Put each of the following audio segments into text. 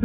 Hey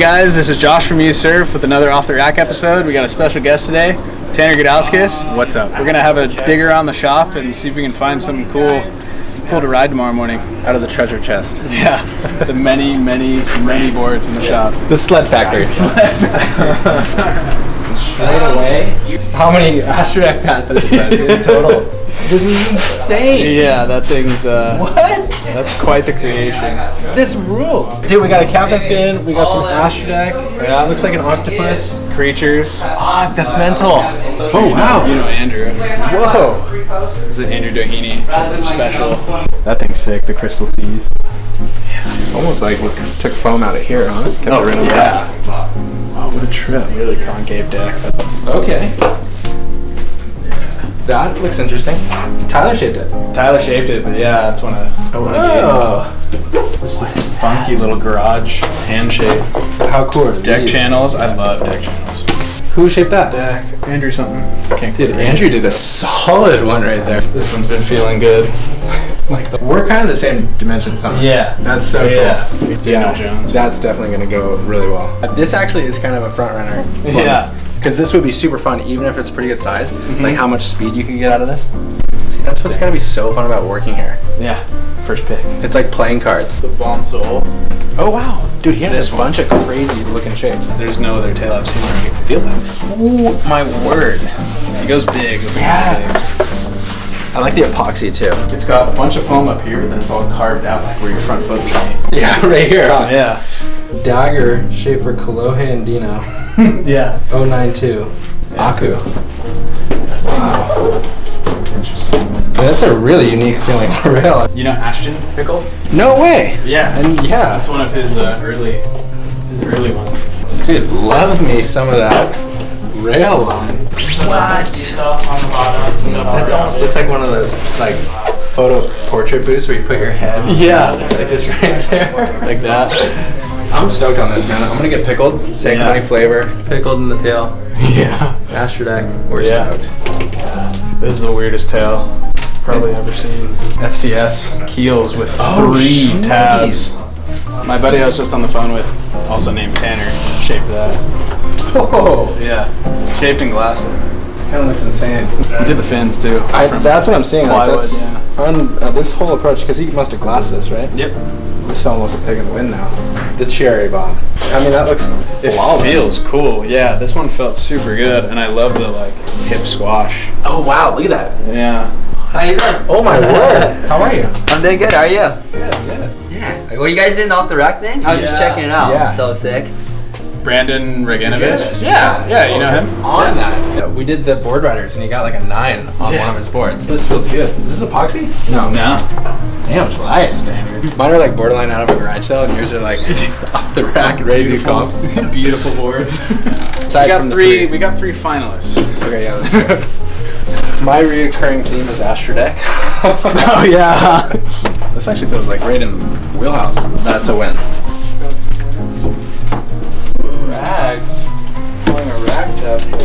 guys, this is Josh from USEDSURF with another Off the Rack episode. We got a special guest today, Tanner Gudauskas. What's up? We're gonna have a dig around the shop and see if we can find something cool to ride tomorrow morning. Out of the treasure chest. Yeah, the many boards in the shop. The sled factory. Straight away. How many Astrodeck pads this was in total? This is insane. Yeah, that thing's what? That's quite the creation. This rules. Dude, we got a captain fin, we got some Astrodeck. Yeah, it looks like an octopus. Creatures. Ah, that's mental. Oh wow. You know Andrew. Whoa. This is Andrew Doheny special. That thing's sick, the Crystal Seas. Yeah, it's almost like we took foam out of here, huh? Oh, really? Yeah. Oh, what a trip. Really concave deck. Okay. That looks interesting. Tyler shaped it. Tyler shaped it, but yeah, that's one of just a funky little garage hand shape. How cool are Deck these? channels. I love deck channels. Who shaped that? Deck. Andrew something. Can't Dude, Andrew did a solid one right there. This one's been feeling good. We're kind of the same dimensions, huh? Yeah. That's so cool. Yeah. Jones. That's definitely going to go really well. This actually is kind of a front runner. Yeah. Because this would be super fun, even if it's pretty good size. Like how much speed you can get out of this. See, that's what's going to be so fun about working here. Yeah. First pick. It's like playing cards. The Bon Soul. Oh wow. Dude, he has this bunch of crazy looking shapes. There's no other tail I've seen where you can feel that. Oh my word. He goes big. Yeah. I like the epoxy too. It's got a bunch of foam up here, but then it's all carved out like where your front foot would be. Yeah, right here, huh? Yeah. Dagger shaped for Kolohe and Dino. Yeah. 092. Aku. Wow. Interesting. That's a really unique feeling rail. You know Ashton Pickle? No way. Yeah. And yeah. That's one of his early ones. Dude, love me some of that rail line. What? That almost looks like one of those like photo portrait booths where you put your head. Yeah. Like just right there. Like that. I'm stoked on this, man. I'm gonna get pickled. Same honey flavor. Pickled in the tail. Yeah. Astrodeck. We're stoked. This is the weirdest tail probably ever seen. FCS keels with 3 tabs. My buddy I was just on the phone with, also named Tanner, shaped that. Oh. Yeah. Shaped and glassed it. It kind of looks insane. We did the fins too. That's what I'm seeing. Like Plywood, that's on this whole approach, because he must have glassed this, right? Yep. This almost is taking the wind now. The cherry bomb. I mean, that looks flawless. It feels cool. Yeah, this one felt super good, and I love the like hip squash. Oh wow, look at that. Yeah. How you doing? Oh my word. How are you? I'm doing good. How are you? Good. Yeah. What you guys did off the rack thing? I was just checking it out. Yeah. So sick. Brandon Reganovich? Yeah, you know him. On that. Yeah, we did the board riders, and he got like a 9 on one of his boards. This feels good. Is this epoxy? No. Damn, it's right. Standard. Mine are like borderline out of a garage sale, and yours are like off the rack, ready to do comps. Beautiful boards. Aside from the three. We got 3 finalists. Okay, yeah, that's right. My reoccurring theme is Astrodeck. Oh yeah. This actually feels like right in the wheelhouse. That's a win. Rags. Pulling a rag tab here.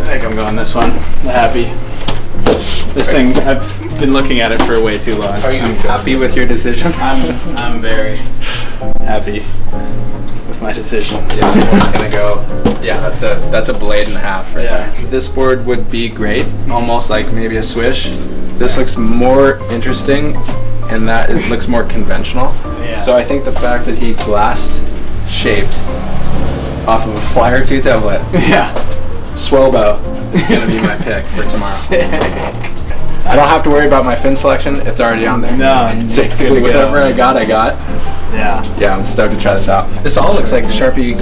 I think I'm going this one. The happy. This thing, I've been looking at it for way too long. Are you happy with your decision? I'm very happy with my decision. Yeah, it's gonna go. Yeah, that's a blade and a half right there. This board would be great, almost like maybe a swish. This looks more interesting, and looks more conventional. Yeah. So I think the fact that he glassed shaped off of a Flyer 2 tablet. Yeah. Swellbow is gonna be my pick for tomorrow. Sick. I don't have to worry about my fin selection. It's already on there. No, It's basically whatever I got. Yeah, I'm stoked to try this out. This all looks like Sharpie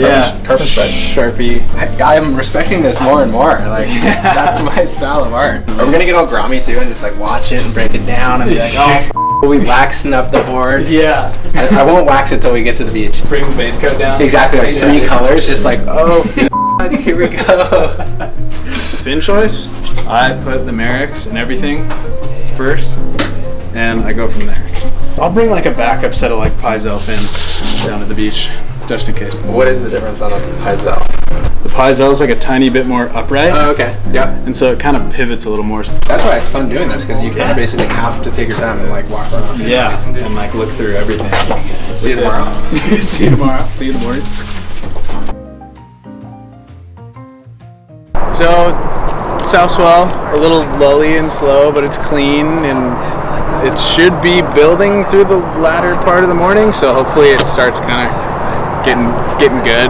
carpet spread. Sharpie. I'm respecting this more and more. Like, that's my style of art. Are we gonna get all grommy too and just like watch it and break it down and be like, oh, we waxing up the board? Yeah. I won't wax it till we get to the beach. Bring the base coat down. Exactly, like 3 colors, just like, oh, here we go. Fin choice, I put the Merricks and everything first, and I go from there. I'll bring like a backup set of like Paizel fins down to the beach, just in case. What is the difference on a Paizel? The Paizel is like a tiny bit more upright. Oh, okay. Yeah. And so it kind of pivots a little more. That's why it's fun doing this, because you kind of basically have to take your time and like walk around. Yeah, and like look through everything. See you tomorrow. See you tomorrow. See you in the morning. So, South Swell, a little lully and slow, but it's clean, and it should be building through the latter part of the morning, so hopefully it starts kind of getting good.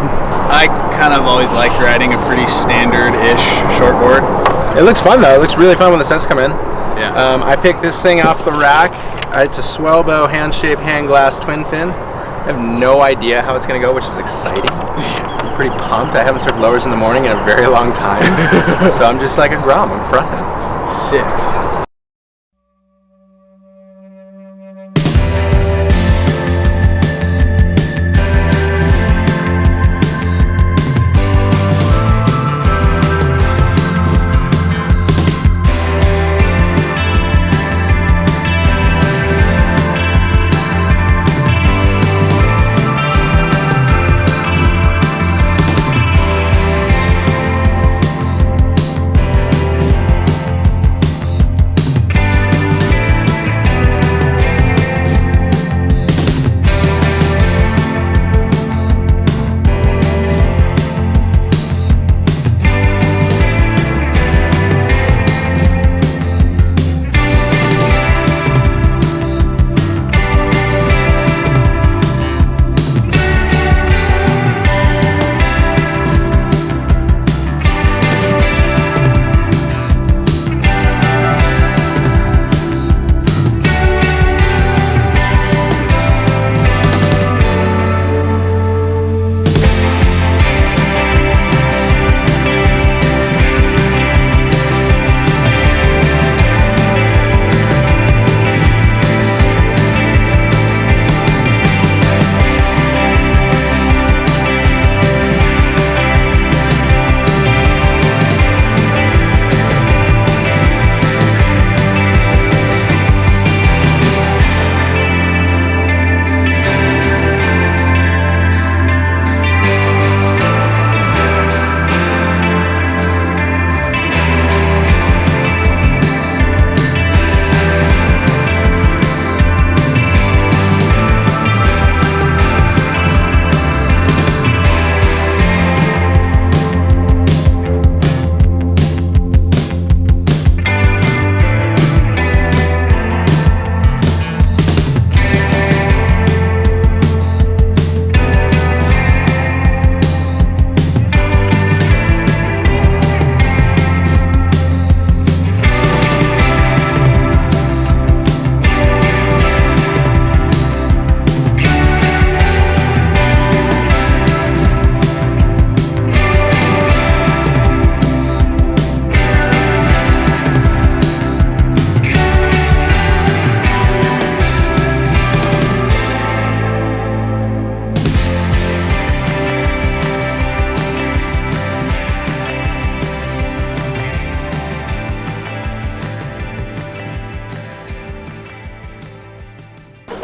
I kind of always liked riding a pretty standard-ish shortboard. It looks fun though. It looks really fun when the scents come in. Yeah. I picked this thing off the rack. It's a Swellbow hand-shaped hand glass twin fin. I have no idea how it's going to go, which is exciting. I'm pretty pumped. I haven't surfed lowers in the morning in a very long time. So I'm just like a grom. I'm frothing. Sick.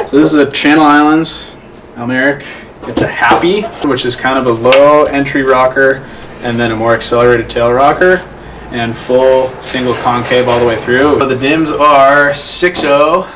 So this is a Channel Islands Almeric. It's a Happy, which is kind of a low entry rocker and then a more accelerated tail rocker, and full single concave all the way through. So the dims are 6.0,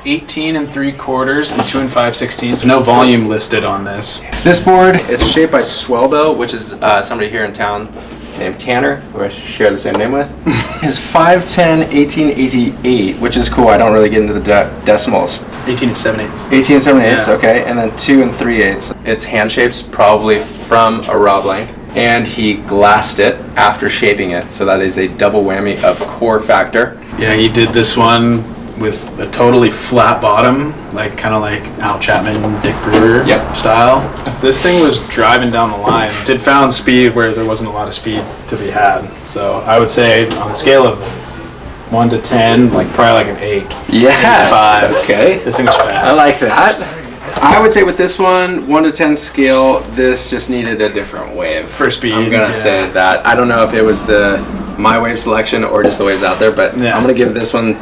18 3/4, and 2 5/16. No volume listed on this. This board, it's shaped by Swellbow, which is somebody here in town named Tanner, who I share the same name with. His 510 1888, which is cool. I don't really get into the decimals. 18 7/8. 18 7/8, Yeah. okay, and then 2 3/8. It's hand shapes, probably from a Rob Lang, and he glassed it after shaping it, so that is a double whammy of core factor. Yeah, he did this one with a totally flat bottom, like kind of like Al Chapman, Dick Brewer style. This thing was driving down the line. It found speed where there wasn't a lot of speed to be had. So I would say on a scale of 1 to 10, like probably like an 8. Yes. 5. Okay. This thing was fast. I like that. I would say with this one, 1 to 10 scale, this just needed a different wave. For speed. I'm going to say that. I don't know if it was my wave selection or just the waves out there, but I'm going to give this one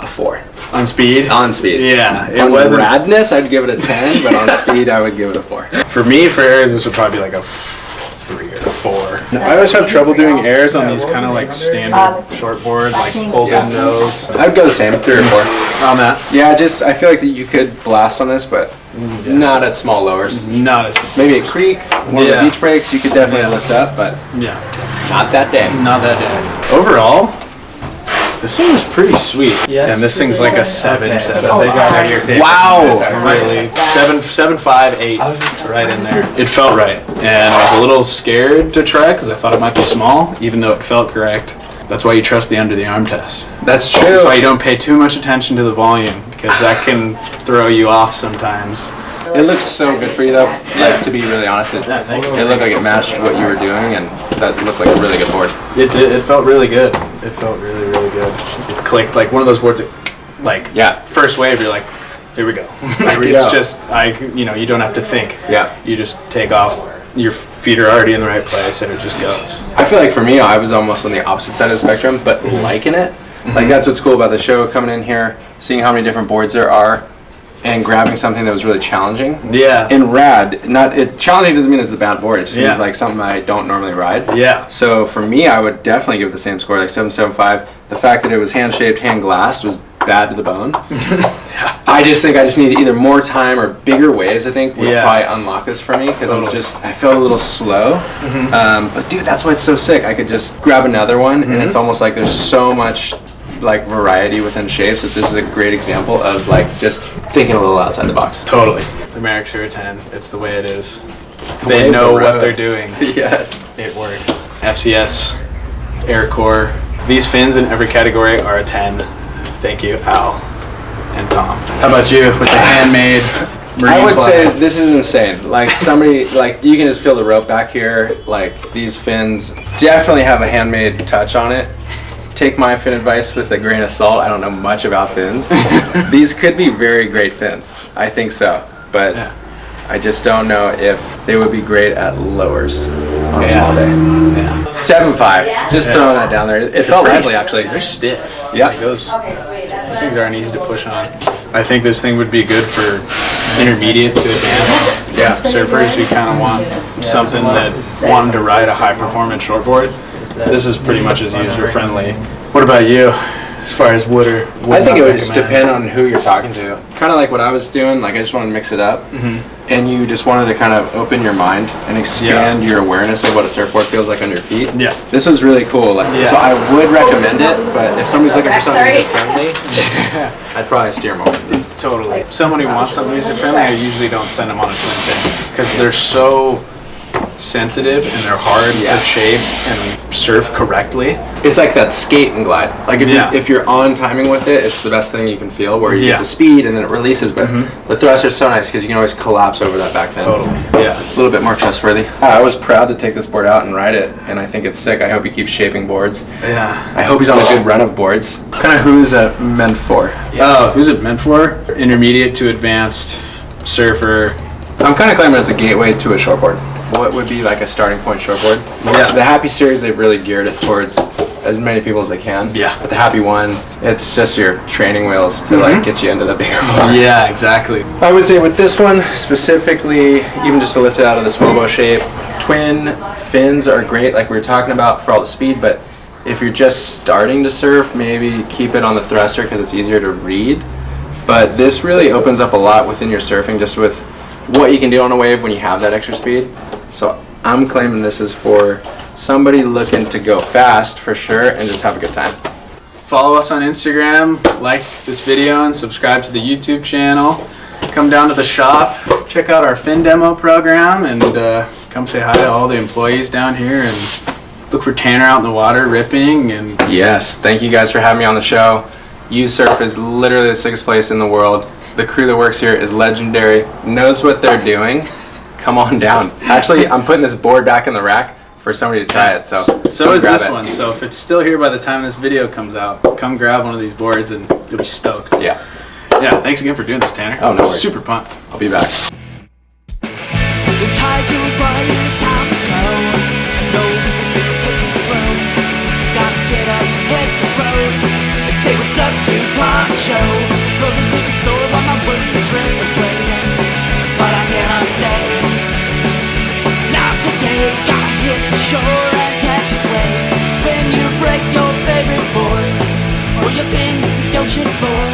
a 4. On speed? On speed. Yeah. It wasn't radness, I'd give it a 10, but on speed, I would give it a 4. For me, for airs, this would probably be like a 3 or a 4. I always have trouble doing airs on these kind of like standard shortboards, like open nose. I'd go the same, 3 or 4. On that? Yeah, just I feel like that you could blast on this, but not at small lowers. Not as small. Maybe a creek, one of the beach breaks, you could definitely lift up, but not that day. Not that day. Overall, this thing was pretty sweet. Yes. And this thing's like a 7. Wow! Really, 7, 5, 8, right in there. It felt right, and I was a little scared to try because I thought it might be small, even though it felt correct. That's why you trust the under the arm test. That's true. That's why you don't pay too much attention to the volume, because that can throw you off sometimes. It looks so good for you though. Like, to be really honest, it looked like it matched what you were doing, and that looked like a really good board. It did. It felt really good. It felt really, really good. It clicked like one of those boards that, like, first wave, you're like, here we go. Like, it's just, you know, you don't have to think. Yeah. You just take off. Your feet are already in the right place, and it just goes. I feel like for me, I was almost on the opposite side of the spectrum, but liking it. Like, that's what's cool about the show, coming in here, seeing how many different boards there are, and grabbing something that was really challenging. Yeah. And rad. Challenging doesn't mean it's a bad board. It just means like something I don't normally ride. Yeah. So for me, I would definitely give it the same score, like 7.75. The fact that it was hand-shaped, hand-glassed was bad to the bone. I just think I just need either more time or bigger waves, I think, would probably unlock this for me, because I felt a little slow. But dude, that's why it's so sick. I could just grab another one, and it's almost like there's so much like variety within shapes that this is a great example of like just thinking a little outside the box. Totally. The Merricks are a 10. It's the way it is. They know what they're doing. Yes. It works. FCS, Aircore. These fins in every category are a 10. Thank you, Al and Tom. How about you with the handmade marine I would fly? say this is insane. Like somebody, like you can just feel the rope back here. Like these fins definitely have a handmade touch on it. Take my fin advice with a grain of salt. I don't know much about fins. These could be very great fins. I think so. But I just don't know if they would be great at lowers on a small day. 7.5. Just throwing that down there. It felt lively, actually. They're stiff. Yeah. Like those things aren't easy to push on. I think this thing would be good for intermediate to advanced surfers who kind of want something that wanted to ride a high performance shortboard. This is pretty much as user friendly. What about you, as far as would or would I think not it would just recommend? depend on who you're talking to. Kind of like what I was doing, like I just wanted to mix it up. And you just wanted to kind of open your mind and expand your awareness of what a surfboard feels like under your feet. Yeah. This was really cool. Like, so I would recommend it, but if somebody's looking for something user-friendly, I'd probably steer them away from this. Totally. Someone who wants something user-friendly, I usually don't send them on a twin fin, because they're so sensitive and they're hard to shape and surf correctly. It's like that skate and glide. Like if you're on timing with it, it's the best thing you can feel, where you get the speed and then it releases. But the thruster is so nice because you can always collapse over that back fin. Totally. Yeah. A little bit more trustworthy. I was proud to take this board out and ride it, and I think it's sick. I hope he keeps shaping boards. Yeah. I hope he's on a good run of boards. Kind of who is it meant for? Oh, who's it meant for? Intermediate to advanced surfer. I'm kind of claiming it's a gateway to a shortboard. What would be like a starting point shortboard? Yeah. The Happy series, they've really geared it towards as many people as they can. Yeah. But the Happy one, it's just your training wheels to like get you into the bigger board. Yeah, exactly. I would say with this one specifically, even just to lift it out of the Swobo shape, twin fins are great, like we were talking about, for all the speed. But if you're just starting to surf, maybe keep it on the thruster because it's easier to read. But this really opens up a lot within your surfing, just with what you can do on a wave when you have that extra speed. So I'm claiming this is for somebody looking to go fast for sure and just have a good time. Follow us on Instagram, like this video, and subscribe to the YouTube channel. Come down to the shop, check out our fin demo program, and come say hi to all the employees down here, and look for Tanner out in the water ripping. And yes, thank you guys for having me on the show. USEDSURF is literally the sickest place in the world. The crew that works here is legendary, knows what they're doing. Come on down. Actually, I'm putting this board back in the rack for somebody to try it. So is this one. So if it's still here by the time this video comes out, come grab one of these boards and you'll be stoked. Yeah. Yeah, thanks again for doing this, Tanner. Oh, no worries. Super pumped. I'll be back. The tides are running, it's time to go. No reason to take it slow. Gotta get up, hit the road, and say what's up to Poncho. Go to the store while my work is ripped away, but I cannot stay. Not today, gotta hit the shore and catch the waves. When you break your favorite board, or your fin hits the ocean floor,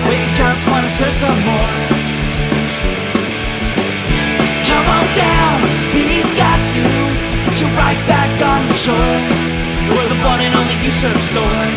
we just wanna surf some more. Come on down, we've got you. Put you right back on the shore. We're the one and only USEDSURF store.